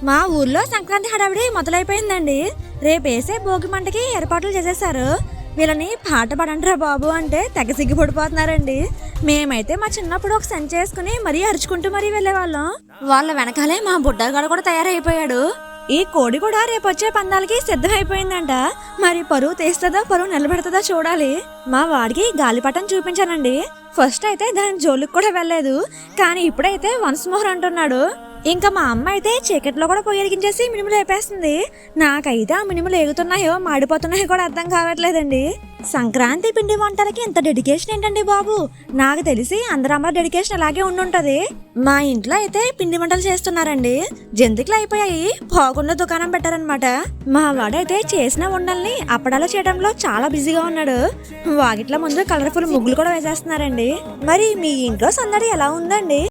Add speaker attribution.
Speaker 1: మా ఊర్లో సంక్రాంతి హడావిడి మొదలైపోయిందండి. రేపేసే భోగి మంటకి ఏర్పాట్లు చేసేసారు. వీళ్ళని పాట పడంట్రా బాబు అంటే తెగ సిగ్గుపడిపోతున్నారండి. మేమైతే మా చిన్నప్పుడు ఒక సంచి చేసుకుని మరీ అరుచుకుంటూ మరీ వెళ్ళేవాళ్ళం. వాళ్ళ వెనకాలే మా బుడ్డగాడు కూడా తయారైపోయాడు. ఈ కోడి కూడా రేపొచ్చే పందాలకి సిద్ధమైపోయిందంట. మరి పరువు తీస్తుందో పరువు నిలబెడుతుందో చూడాలి. మా వాడికి గాలిపటం చూపించానండి. ఫస్ట్ అయితే దాని జోలికి కూడా వెళ్ళలేదు, కానీ ఇప్పుడైతే వన్స్ మోర్ అంటున్నాడు. ఇంకా మా అమ్మ అయితే చీకట్లో కూడా పొయ్యి వెలిగించేసి మినుములు వేపేస్తుంది. నాకైతే ఆ మినుములు ఎగుతున్నాయో మాడిపోతున్నాయో కూడా అర్థం కావట్లేదండి. సంక్రాంతి పిండి వంటలకి ఇంత డెడికేషన్ ఏంటండి బాబు? నాకు తెలిసి అందరమ్మ డెడికేషన్ అలాగే ఉండుంటది. మా ఇంట్లో అయితే పిండి వంటలు చేస్తున్నారండి. జంతికలు అయిపోయాయి, పోకుండా దుకాణం పెట్టారనమాట. మా వాడైతే చేసిన వంటల్ని అప్పడాలు చేయడంలో చాలా బిజీగా ఉన్నాడు. వాకిట్ల ముందు కలర్ఫుల్ ముగ్గులు కూడా వేసేస్తున్నారండి. మరి మీ ఇంట్లో సందడి ఎలా ఉందండి?